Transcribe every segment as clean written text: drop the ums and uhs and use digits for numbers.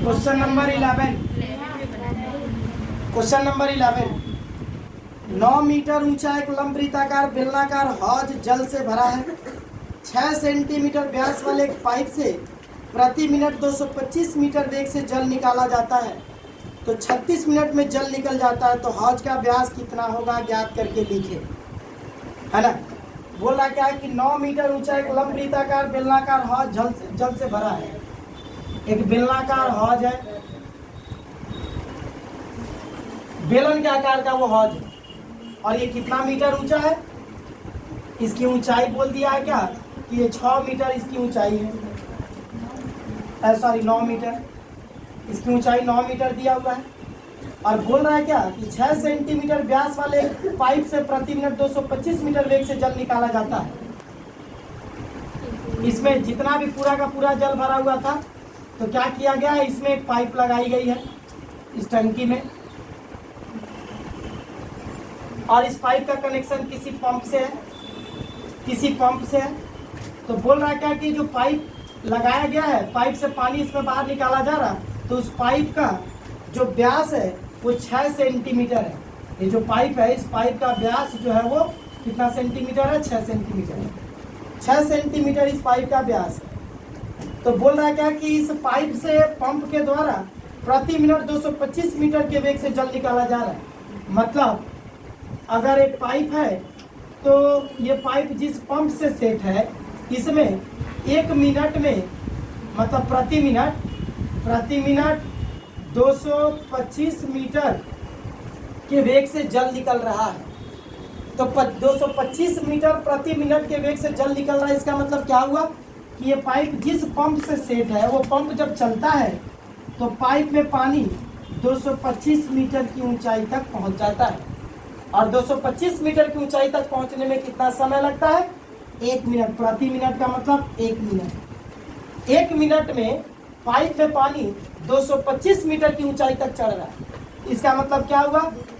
Question number 11। Question number 11। 9 meter ऊंचा एक लंबवृत्ताकार बेलनाकार हौज जल से भरा है। 6 सेंटीमीटर व्यास वाले एक पाइप से प्रति मिनट 225 मीटर वेग से जल निकाला जाता है। तो 36 मिनट में जल निकल जाता है, तो हौज का व्यास कितना होगा ज्ञात करके लिखे, है ना। बोल रहा क्या है कि 9 मीटर ऊंचा एक लंबवृत्ताकार बेलनाकार हौज जल से भरा है। एक बेलनाकार हौज है, बेलन के आकार का वो हौज है, और ये कितना मीटर ऊंचा है, इसकी ऊंचाई बोल दिया है क्या कि ये 6 मीटर इसकी ऊंचाई है, सॉरी 9 मीटर, इसकी ऊंचाई 9 मीटर दिया हुआ है। और बोल रहा है क्या कि 6 सेंटीमीटर व्यास वाले पाइप से प्रति मिनट 225 मीटर वेग से जल निकाला जाता है। इसमें जितना भी पूरा का पूरा जल भरा हुआ था, तो क्या किया गया है, इसमें एक पाइप लगाई गई है इस टंकी में, और इस पाइप का कनेक्शन किसी पंप से है, तो बोल रहा है क्या कि जो पाइप लगाया गया है, पाइप से पानी इसमें बाहर निकाला जा रहा, तो उस पाइप का जो व्यास है वो 6 सेंटीमीटर है। ये जो पाइप है, इस पाइप का व्यास जो है वो कितना सेंटीमीटर है, 6 सेंटीमीटर है। 6 सेंटीमीटर इस पाइप का व्यास है। तो बोल रहा है क्या कि इस पाइप से पंप के द्वारा प्रति मिनट 225 मीटर के वेग से जल निकाला जा रहा है। मतलब अगर एक पाइप है, तो ये पाइप जिस पंप से सेट है, इसमें 1 मिनट में, मतलब प्रति मिनट 225 मीटर के वेग से जल निकल रहा है। तो 225 मीटर प्रति मिनट के वेग से जल निकल रहा है। इसका मतलब क्या हुआ कि ये पाइप जिस पंप से सेट है, वो पंप जब चलता है तो पाइप में पानी 225 मीटर की ऊंचाई तक पहुंच जाता है। और 225 मीटर की ऊंचाई तक पहुंचने में कितना समय लगता है, 1 मिनट। प्रति मिनट का मतलब 1 मिनट। 1 मिनट में पाइप में पानी 225 मीटर की ऊंचाई तक चढ़ रहा है। इसका मतलब क्या हुआ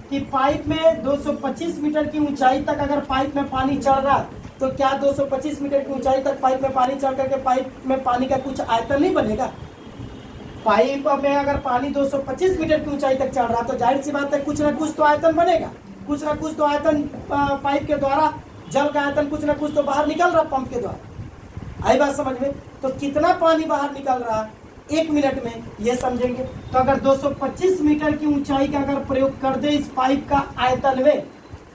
कि पाइप में 225 मीटर की ऊंचाई तक अगर पाइप में पानी चढ़ रहा, तो क्या 225 मीटर की ऊंचाई तक पाइप में पानी चढ़ करके पाइप में पानी का कुछ आयतन नहीं बनेगा। पाइप में अगर पानी 225 मीटर की ऊंचाई तक चढ़ रहा, तो जाहिर सी बात है कुछ ना कुछ तो आयतन बनेगा, कुछ ना कुछ तो आयतन पाइप के द्वारा, जल का आयतन कुछ ना कुछ तो बाहर निकल रहा पंप के द्वारा। आई बात समझ में। तो कितना पानी बाहर निकल रहा 1 मिनट में, ये समझेंगे। तो अगर 225 मीटर की ऊंचाई का अगर प्रयोग कर दे इस पाइप का आयतन में,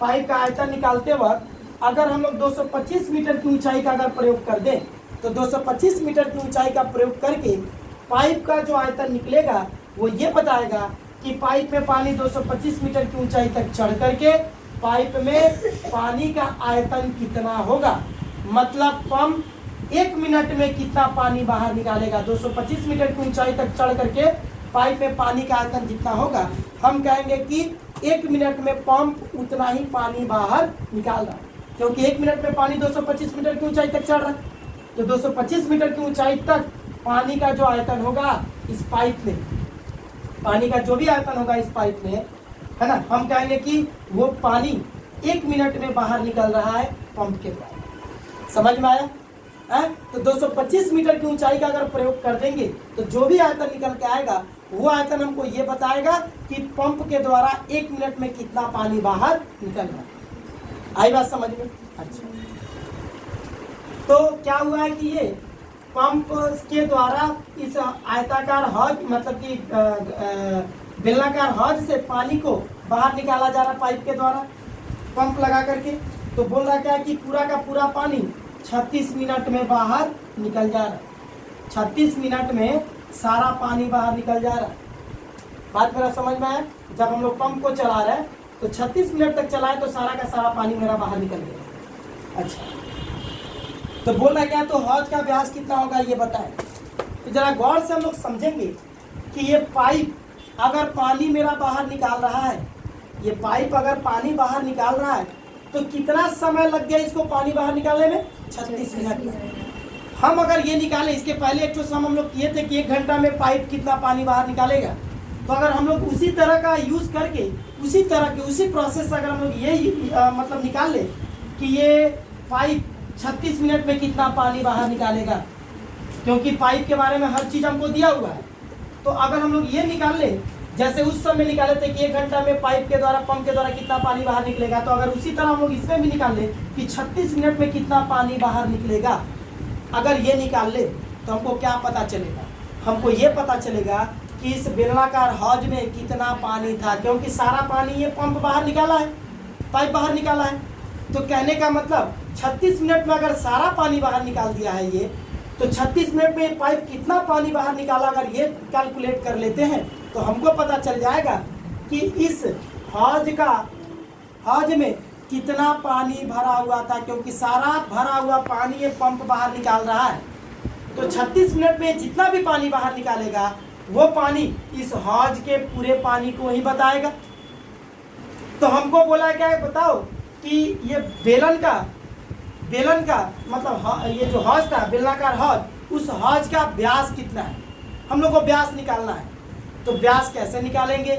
पाइप का आयतन निकालते वक्त अगर हम लोग 225 मीटर की ऊंचाई का अगर प्रयोग कर दें, तो 225 मीटर की ऊंचाई का प्रयोग करके पाइप का जो आयतन निकलेगा वो ये बताएगा कि पाइप में पानी 225 मीटर की ऊंचाई तक चढ़ करके पाइप में पानी का आयतन कितना होगा। मतलब पंप 1 मिनट में कितना पानी बाहर निकालेगा। 225 मीटर की ऊंचाई तक चढ़ करके पाइप में पानी का आयतन जितना होगा, हम कहेंगे कि 1 मिनट में पंप उतना ही पानी बाहर निकाल रहा है, क्योंकि 1 मिनट में पानी 225 मीटर की ऊंचाई तक चढ़ रहा है। तो 225 मीटर की ऊंचाई तक पानी का जो आयतन होगा इस पाइप में, पानी का जो भी आयतन होगा इस पाइप में, है ना, हम कहेंगे कि वो पानी 1 मिनट में बाहर निकल रहा है पंप के द्वारा। समझ में आया है? तो 225 मीटर की ऊंचाई का अगर प्रयोग कर देंगे, तो जो भी आयतन निकल के आएगा वो आयतन हमको ये बताएगा कि पंप के द्वारा 1 मिनट में कितना पानी बाहर निकल रहा है। आई बात समझ में। अच्छा, तो क्या हुआ है कि ये पंप के द्वारा इस आयताकार हौज, मतलब कि बेलनाकार हौज से पानी को बाहर निकाला जा रहा पाइप के द्वारा पंप लगा करके। तो बोल रहा क्या कि पूरा का पूरा पानी 36 मिनट में बाहर निकल जा रहा है। 36 मिनट में सारा पानी बाहर निकल जा रहा है। बात मेरा समझ में आया। जब हम लोग पंप को चला रहे हैं तो 36 मिनट तक चलाए तो सारा का सारा पानी मेरा बाहर निकल गया। अच्छा, तो बोल रहा क्या, तो हौज का व्यास कितना होगा ये बताएं। तो जरा गौर से हम लोग समझेंगे कि ये पाइप अगर पानी मेरा बाहर निकाल रहा है, ये पाइप अगर पानी बाहर निकाल रहा है, तो कितना समय लग गया इसको पानी बाहर निकालने में, 36 मिनट। हम अगर ये निकाले, इसके पहले एक सम हम लोग किए थे कि 1 घंटा में पाइप कितना पानी बाहर निकालेगा। तो अगर हम लोग उसी तरह का यूज़ करके उसी प्रोसेस से अगर हम लोग ये मतलब निकाल ले कि ये पाइप 36 मिनट में कितना पानी बाहर निकालेगा, क्योंकि पाइप के बारे में हर चीज़ हमको दिया हुआ है। तो अगर हम लोग ये निकाल ले, जैसे उस समय निकाले थे कि 1 घंटा में पाइप के द्वारा, पंप के द्वारा कितना पानी बाहर निकलेगा, तो अगर उसी तरह हम लोग इसमें भी निकाल ले कि 36 मिनट में कितना पानी बाहर निकलेगा, अगर ये निकाल ले तो हमको क्या पता चलेगा? हमको ये पता चलेगा कि इस बेलनाकार हौज में कितना पानी था, क्योंकि सारा पानी ये पंप बाहर निकाला है, पाइप बाहर निकाला है। तो कहने का मतलब 36 मिनट में अगर सारा पानी बाहर निकाल दिया है ये, तो 36 मिनट में पाइप कितना पानी बाहर निकाला, अगर ये कैलकुलेट कर लेते हैं तो हमको पता चल जाएगा कि इस हौज में कितना पानी भरा हुआ था, क्योंकि सारा भरा हुआ पानी ये पंप बाहर निकाल रहा है। तो 36 मिनट में जितना भी पानी बाहर निकालेगा वो पानी इस हौज के पूरे पानी को ही बताएगा। तो हमको बोला क्या है, बताओ कि ये बेलन का मतलब ये जो हौज था, बेलनाकार हौज, उस हौज का व्यास कितना है, हम लोग को व्यास निकालना है। तो व्यास कैसे निकालेंगे?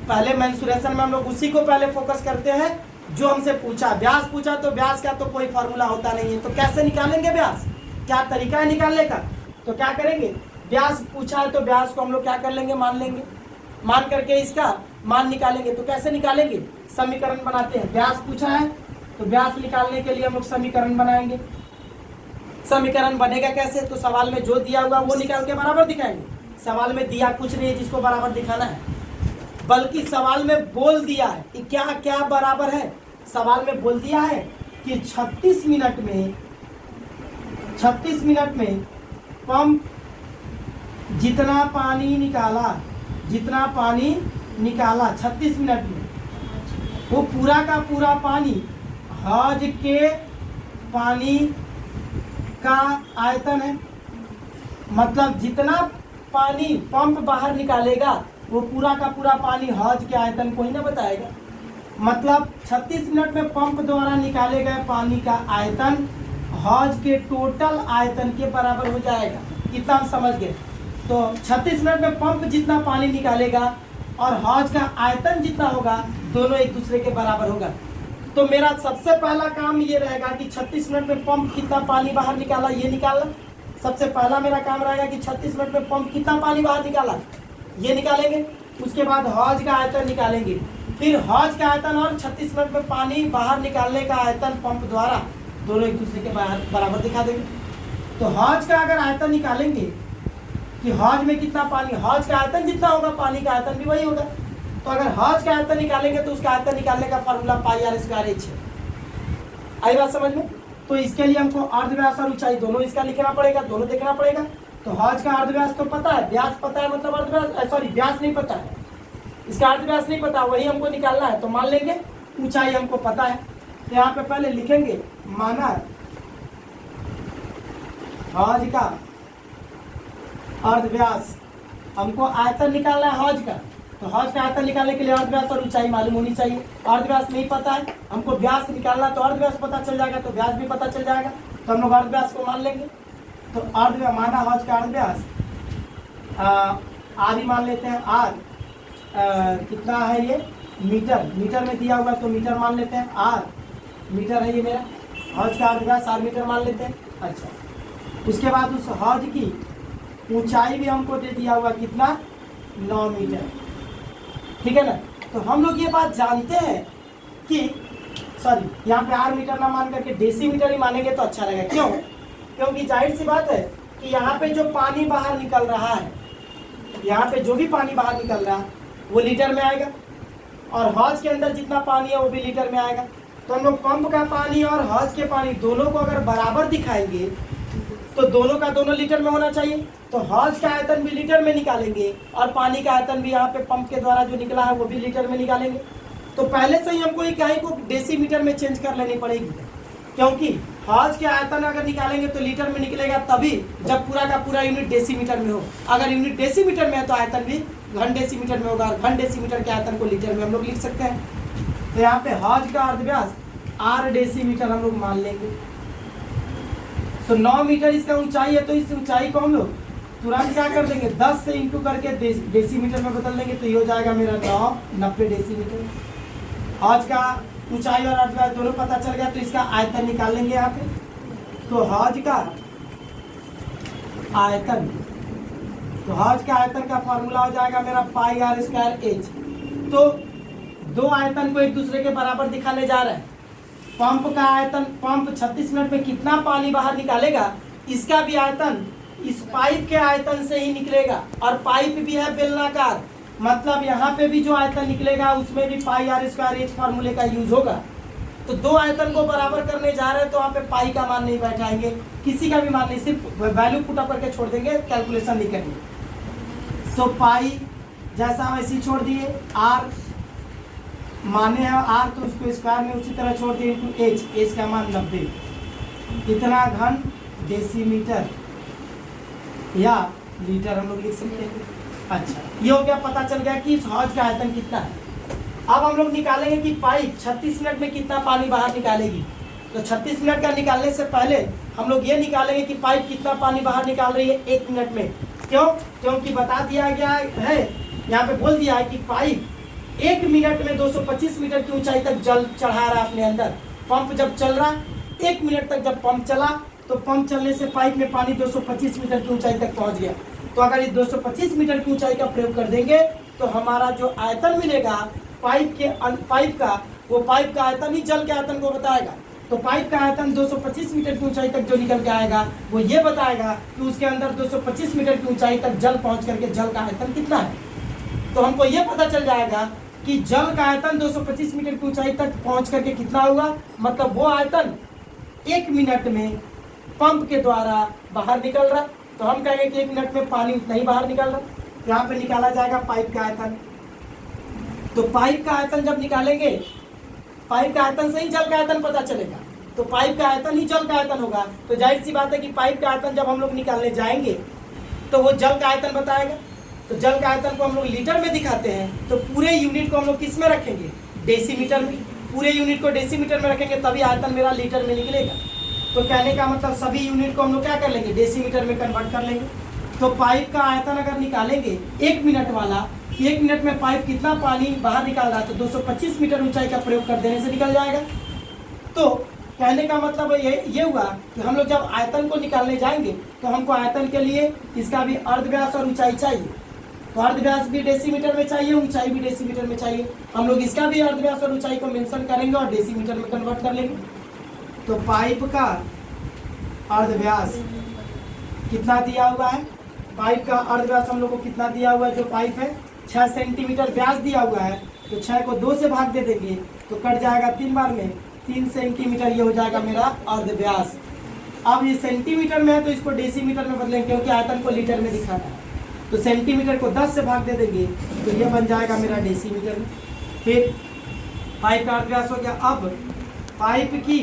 पहले मेंसुरेशन में हम लोग उसी को पहले फोकस करते हैं जो हमसे पूछा। व्यास पूछा तो व्यास का तो कोई फार्मूला होता नहीं है, तो कैसे निकालेंगे व्यास? क्या तरीका है निकालने का? तो क्या करेंगे, व्यास पूछा है तो व्यास को हम लोग क्या कर लेंगे, मान लेंगे, मान करके इसका मान निकालेंगे। तो कैसे निकालेंगे? समीकरण बनाते हैं। व्यास पूछा है तो व्यास निकालने के लिए हम लोग समीकरण बनाएंगे। समीकरण बनेगा कैसे? तो सवाल में जो दिया हुआ वो निकाल के बराबर दिखाएंगे। सवाल में दिया कुछ नहीं है जिसको बराबर दिखाना है, बल्कि सवाल में बोल दिया है कि क्या क्या बराबर है। सवाल में बोल दिया है कि 36 मिनट में पंप जितना पानी निकाला 36 मिनट में, वो पूरा का पूरा पानी हौज के पानी का आयतन है। मतलब जितना पानी पंप बाहर निकालेगा वो पूरा का पूरा पानी हौज के आयतन को ही ना बताएगा। मतलब 36 मिनट में पंप द्वारा निकाले गए पानी का आयतन हौज के टोटल आयतन के बराबर हो जाएगा। कितना हम समझ गए? तो 36 मिनट में पंप जितना पानी निकालेगा और हौज का आयतन जितना होगा, दोनों एक दूसरे के बराबर होगा। तो मेरा सबसे पहला काम ये रहेगा कि 36 मिनट में पंप कितना पानी बाहर निकाला ये निकालना। सबसे पहला मेरा काम रहेगा कि 36 मिनट में पंप कितना पानी बाहर निकाला ये निकालेंगे। उसके बाद हौज का आयतन निकालेंगे, फिर हौज का आयतन और 36 मिनट में पानी बाहर निकालने का आयतन पंप द्वारा, दोनों एक दूसरे के बराबर दिखा देंगे। तो हौज का अगर आयतन निकालेंगे कि हौज में कितना पानी, हौज का आयतन जितना होगा पानी का आयतन भी वही होगा। तो अगर हौज का आयतन निकालेंगे तो उसका आयतन निकालने का formula pi R square H है। आई बात समझ में? तो इसके लिए हमको अर्धव्यास और ऊंचाई दोनों इसका लिखना पड़ेगा, दोनों देखना पड़ेगा। तो हौज का अर्धव्यास तो पता है, व्यास पता है, मतलब अर्धव्यास, सॉरी व्यास नहीं पता है, इसका अर्धव्यास नहीं पता, वही हमको निकालना है। तो मान लेंगे ऊंचाई हमको पता है, तो यहाँ पे पहले लिखेंगे माना हौज का अर्धव्यास, हमको आयतन निकालना है हौज का। तो हौज का आयतन निकालने के लिए अर्धव्यास और ऊंचाई मालूम होनी चाहिए। अर्धव्यास नहीं पता है, हमको व्यास निकालना, तो अर्धव्यास पता चल जाएगा तो व्यास भी पता चल जाएगा। तो हम लोग अर्धव्यास को मान लेंगे। तो अर्धव्यास माना हौज का अर्धव्यास आर ही मान लेते हैं। आर कितना है ये? मीटर में दिया हुआ तो मीटर मान लेते हैं। आर मीटर है ये मेरा, हौज का अर्धव्यास आर मीटर मान लेते हैं। अच्छा, उसके बाद उस हौज की ऊंचाई भी हमको दे दिया हुआ कितना, 9 मीटर, ठीक है ना। तो हम लोग ये बात जानते हैं कि सॉरी यहाँ पे आर मीटर ना मान करके डेसीमीटर ही मानेंगे तो अच्छा रहेगा। क्यों? क्योंकि जाहिर सी बात है कि यहाँ पे जो पानी बाहर निकल रहा है, यहाँ पे जो भी पानी बाहर निकल रहा है वो लीटर में आएगा, और हौज के अंदर जितना पानी है वो भी लीटर में आएगा। तो हम लोग पंप का पानी और हौज के पानी दोनों को अगर बराबर दिखाएंगे तो दोनों का दोनों लीटर में होना चाहिए। तो हौज का आयतन भी लीटर में निकालेंगे और पानी का आयतन भी यहाँ पे पंप के द्वारा जो निकला है वो भी लीटर में निकालेंगे। तो पहले से ही हमको इकाई को डेसीमीटर में चेंज कर लेनी पड़ेगी, क्योंकि हौज के आयतन अगर निकालेंगे तो लीटर में निकलेगा तभी जब पूरा का पूरा यूनिट डेसीमीटर में हो। अगर यूनिट डेसीमीटर में है तो आयतन भी घन डेसीमीटर में होगा, और घन डेसीमीटर के आयतन को लीटर में हम लोग लिख सकते हैं। तो यहाँ पे हौज का अर्धव्यास आर डेसीमीटर हम लोग मान लेंगे। तो 9 मीटर इसका ऊंचाई है, तो इस ऊंचाई को हम लोग तुरंत क्या कर देंगे, 10 से इंटू करके डेसीमीटर में बदल देंगे। तो ये हो जाएगा मेरा 90 डेसीमीटर। हौज का ऊंचाई और अर्धव्यास दोनों पता चल गया, तो इसका आयतन निकाल लेंगे यहाँ पे। तो हौज का आयतन तो हौज के आयतन का फॉर्मूला हो जाएगा मेरा पाई आर स्क्वायर एच। तो दो आयतन को एक दूसरे के बराबर दिखाने जा रहे हैं। पंप का आयतन, पंप 36 मिनट में कितना पानी बाहर निकालेगा, इसका भी आयतन इस पाइप के आयतन से ही निकलेगा। और पाइप भी है बेलनाकार, मतलब यहाँ पे भी जो आयतन निकलेगा उसमें भी पाई आर स्क्वायर एच फार्मूले का यूज होगा। तो दो आयतन को बराबर करने जा रहे हैं तो वहाँ पे पाई का मान नहीं बैठाएंगे, किसी का भी मान नहीं, सिर्फ वैल्यू पुट अप करके छोड़ देंगे, कैलकुलेशन नहीं करेंगे। तो पाई जैसा वैसे ही छोड़ दिए, आर माने है आर तो उसको स्क्वायर में उसी तरह छोड़ दिए इंटू एच, एच का मान 90, इतना घन डेसीमीटर या लीटर हम लोग लिख सकते हैं। अच्छा, ये हो गया, पता चल गया कि इस हौज का आयतन कितना है। अब हम लोग निकालेंगे कि पाइप 36 मिनट में कितना पानी बाहर निकालेगी। तो 36 मिनट का निकालने से पहले हम लोग ये निकालेंगे कि पाइप कितना पानी बाहर निकाल रही है 1 मिनट में। क्यों? क्योंकि बता दिया गया है, यहाँ पे बोल दिया है कि पाइप 1 मिनट में 225 मीटर की ऊंचाई तक जल चढ़ा रहा है अपने अंदर। पंप जब चल रहा, 1 मिनट तक जब पंप चला तो पंप चलने से पाइप में पानी 225 मीटर की ऊंचाई तक पहुंच गया। तो अगर इस 225 मीटर की ऊंचाई का प्रयोग कर देंगे तो हमारा जो आयतन मिलेगा पाइप का, वो पाइप का आयतन ही जल के आयतन को बताएगा। तो पाइप का आयतन 225 मीटर की ऊंचाई तक जो निकल के आएगा वो ये बताएगा कि उसके अंदर 225 मीटर की ऊंचाई तक जल पहुंच करके जल का आयतन कितना है। तो हमको ये पता चल जाएगा कि जल का आयतन 225 मीटर की ऊंचाई तक पहुंच करके कितना हुआ, मतलब वो आयतन 1 मिनट में पंप के द्वारा बाहर निकल रहा। तो हम कहेंगे कि 1 मिनट में पानी उतना ही बाहर निकल रहा। यहाँ पे निकाला जाएगा पाइप का आयतन। तो पाइप का आयतन जब निकालेंगे, पाइप का आयतन से ही जल का आयतन पता चलेगा। तो पाइप का आयतन ही जल का आयतन होगा। तो जाहिर सी बात है कि पाइप का आयतन जब हम लोग निकालने जाएंगे तो वो जल का आयतन बताएगा। तो जल का आयतन को हम लोग लीटर में दिखाते हैं, तो पूरे यूनिट को हम लोग किस में रखेंगे, डेसीमीटर में। पूरे यूनिट को डेसीमीटर में रखेंगे तभी आयतन मेरा लीटर में निकलेगा। तो कहने का मतलब सभी यूनिट को हम लोग क्या कर लेंगे, डेसीमीटर में कन्वर्ट कर लेंगे। तो पाइप का आयतन अगर निकालेंगे 1 मिनट वाला, 1 मिनट में पाइप कितना पानी बाहर निकाल रहा है, तो 225 मीटर ऊंचाई का प्रयोग कर देने से निकल जाएगा। तो कहने का मतलब ये हुआ कि हम लोग जब आयतन को निकालने जाएंगे तो हमको आयतन के लिए इसका भी अर्धव्यास और ऊंचाई चाहिए। तो अर्धव्यास भी डेसीमीटर में चाहिए, ऊंचाई भी डेसीमीटर में चाहिए। हम लोग इसका भी अर्धव्यास और ऊंचाई को मेंशन करेंगे और डेसीमीटर में कन्वर्ट कर लेंगे। तो पाइप का अर्धव्यास कितना दिया हुआ है, पाइप का अर्धव्यास हम लोग को कितना दिया हुआ है, जो पाइप है 6 सेंटीमीटर व्यास दिया हुआ है। तो 6 को 2 से भाग दे देंगे तो कट जाएगा 3 बार में, 3 सेंटीमीटर ये हो जाएगा मेरा अर्धव्यास। अब ये सेंटीमीटर में है तो इसको डेसीमीटर में बदलेंगे क्योंकि आयतन को लीटर में दिखाना है। तो सेंटीमीटर को 10 से भाग दे देंगे तो ये बन जाएगा मेरा डेसीमीटर में। फिर पाइप का अर्धव्यास हो गया। अब पाइप की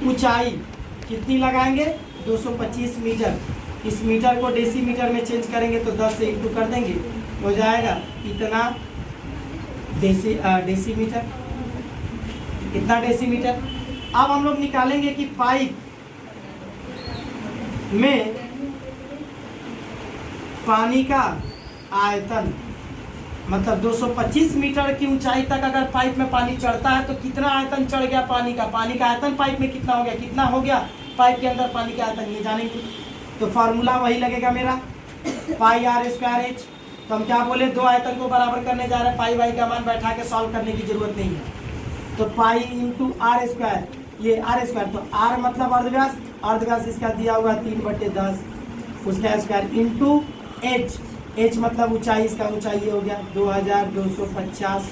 ऊंचाई कितनी लगाएंगे, 225 मीटर। इस मीटर को डेसीमीटर में चेंज करेंगे तो 10 से इंटू कर देंगे, हो जाएगा इतना डेसीमीटर, इतना डेसीमीटर। अब हम लोग निकालेंगे कि पाइप में पानी का आयतन, मतलब 225 मीटर की ऊंचाई तक अगर पाइप में पानी चढ़ता है तो कितना आयतन चढ़ गया पानी का, पानी का आयतन पाइप में कितना हो गया, कितना हो गया पाइप के अंदर पानी का आयतन, ये जानेंगे। तो फार्मूला वही लगेगा मेरा, पाई आर स्क्वायर एच। तो हम क्या बोले, दो आयतन को बराबर करने जा रहे हैं, पाई वाई का मान बैठा के सॉल्व करने की जरूरत नहीं है। तो पाई इंटू आर स्क्वायर, ये आर स्क्वायर, तो आर मतलब अर्धव्यास, अर्धव्यास इसका दिया हुआ 3/10 उसका स्क्वायर इंटू एच, एच मतलब ऊंचाई, इसका ऊंचाई ये हो गया 2250,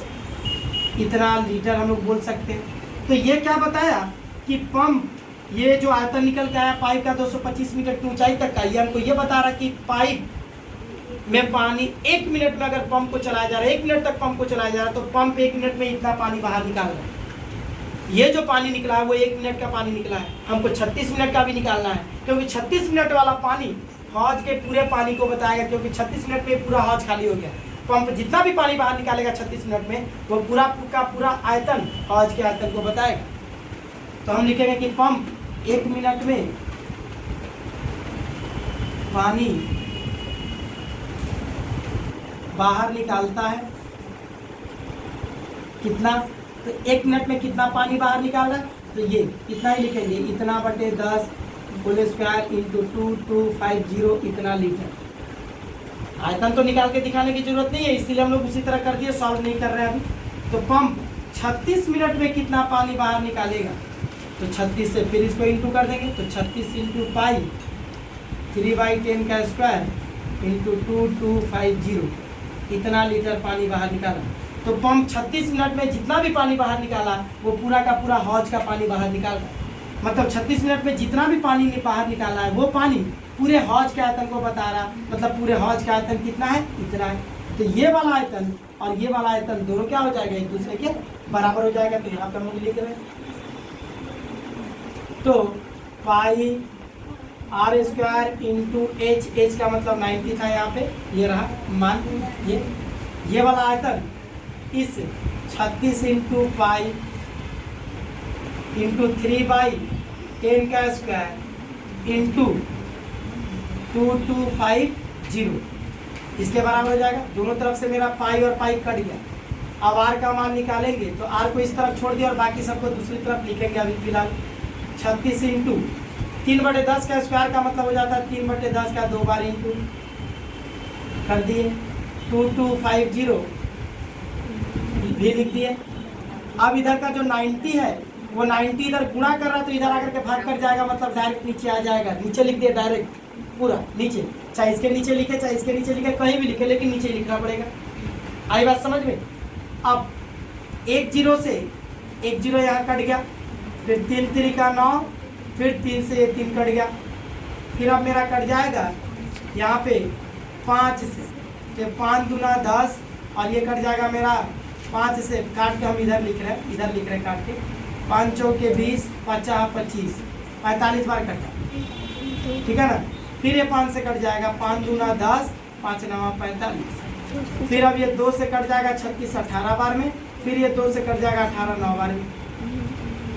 इतना लीटर हम लोग बोल सकते हैं। तो ये क्या बताया कि पंप, ये जो आयतन निकल के आया पाइप का 225 मीटर की ऊंचाई तक का, ये हमको ये बता रहा कि पाइप में पानी 1 मिनट में अगर पंप को चलाया जा रहा है, 1 मिनट तक पंप को चलाया जा रहा है, तो पंप 1 मिनट में इतना पानी बाहर निकाल रहा है। ये जो पानी निकला है वो 1 मिनट का पानी निकला है, हमको 36 मिनट का भी निकालना है, क्योंकि 36 मिनट वाला पानी हौज के पूरे पानी को बताएगा, क्योंकि 36 मिनट में पूरा हौज खाली हो गया। पंप जितना भी पानी बाहर निकालेगा 36 मिनट में, वो पूरा का पूरा आयतन हौज के आयतन को बताएगा। तो हम लिखेंगे कि पंप 1 मिनट में पानी बाहर निकालता है कितना, तो 1 मिनट में कितना पानी बाहर निकाल रहा है, तो ये इतना ही लिखेंगे, इतना बटे 10 होल स्क्वायर इंटू 2250, इतना लीटर। आयतन तो निकाल के दिखाने की जरूरत नहीं है, इसीलिए हम लोग उसी तरह कर दिए, सॉल्व नहीं कर रहे हैं अभी। तो पंप 36 मिनट में कितना पानी बाहर निकालेगा, तो 36 से फिर इसको इंटू कर देंगे, तो 36 इंटू पाई 3/10 का स्क्वायर इंटू 2250, इतना लीटर पानी बाहर निकाला। तो पंप 36 मिनट में जितना भी पानी बाहर निकाला वो पूरा का पूरा हौज का पानी बाहर निकाल रहा है। मतलब 36 मिनट में जितना भी पानी बाहर निकाला है वो पानी पूरे हौज के आयतन को बता रहा, मतलब पूरे हौज का आयतन कितना है, इतना है। तो ये वाला आयतन और ये वाला आयतन दोनों क्या हो जाएगा, एक दूसरे के बराबर हो जाएगा। तो यहाँ पे हम लोग लिख रहे हैं, तो पाई आर स्क्वायर इंटू एच का मतलब 90 था यहाँ पे, ये रहा मान। ये वाला आयतन इस 36 इंटू पाई इंटू 3/10 का स्क्वायर इंटू 2250 इसके बराबर हो जाएगा। दोनों तरफ से मेरा पाई और पाई कट गया। अब आर का मान निकालेंगे, तो आर को इस तरफ छोड़ दिया और बाकी सबको दूसरी तरफ लिखेंगे अभी फिलहाल। 36 इंटू 3/10 का स्क्वायर का मतलब हो जाता है 3/10 का 2 बार इंटू कर दिए, 2250 भी लिख दिए। अब इधर का जो 90 है वो 90 इधर गुणा कर रहा है, तो इधर आकर के भाग कर जाएगा, मतलब डायरेक्ट नीचे आ जाएगा। नीचे लिख दिए डायरेक्ट पूरा नीचे, चाहे इसके नीचे लिखे चाहे इसके नीचे लिखे, कहीं भी लिखे, लेकिन नीचे लिखना पड़ेगा। आई बात समझ में। अब 1 0 से 1 0 यहाँ कट गया, फिर 3 3 का 9, फिर 3 से ये 3 कट गया, फिर अब मेरा कट जाएगा यहाँ पे 5 से, तो 5 दूना 10 और ये कट जाएगा मेरा 5 से, काट के हम इधर लिख रहे हैं, इधर लिख रहे हैं काट के, 5 चौके 20, 50 25, 45 बार कटा, ठीक है ना। फिर ये 5 से कट जाएगा, 5 दूना 10, 5 9 45, फिर अब ये 2 से कट जाएगा 36 18 बार में, फिर ये 2 से कट जाएगा 18 9 बार में।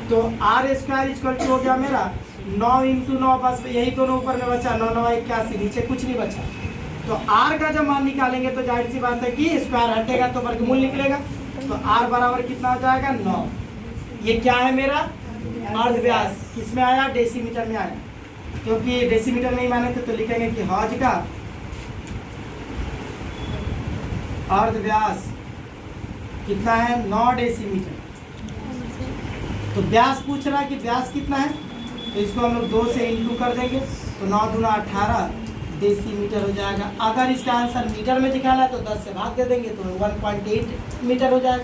तो आर स्क्वायर इक्वल टू हो गया मेरा 9 इंटू 9, बस यही दोनों ऊपर में बचा, 9 9 81, नीचे कुछ नहीं बचा। तो आर का जब मान निकालेंगे तो जाहिर सी बात है कि स्क्वायर हटेगा तो वर्गमूल निकलेगा। तो आर बराबर कितना हो जाएगा 9। ये क्या है मेरा अर्ध व्यास, किसमें आया, डेसीमीटर में आया, क्योंकि डेसीमीटर नहीं माने थे तो लिखेंगे कि हौज का अर्ध व्यास कितना है, 9 डेसीमीटर। तो व्यास पूछ रहा है कि व्यास कितना है, तो इसको हम लोग 2 से इंटू कर देंगे, तो 9 दूना 18 डेसीमीटर हो जाएगा। अगर इसका आंसर मीटर में दिखाना है तो 10 से भाग दे देंगे, तो 1.8 मीटर हो जाएगा।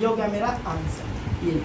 ये हो गया मेरा आंसर। ये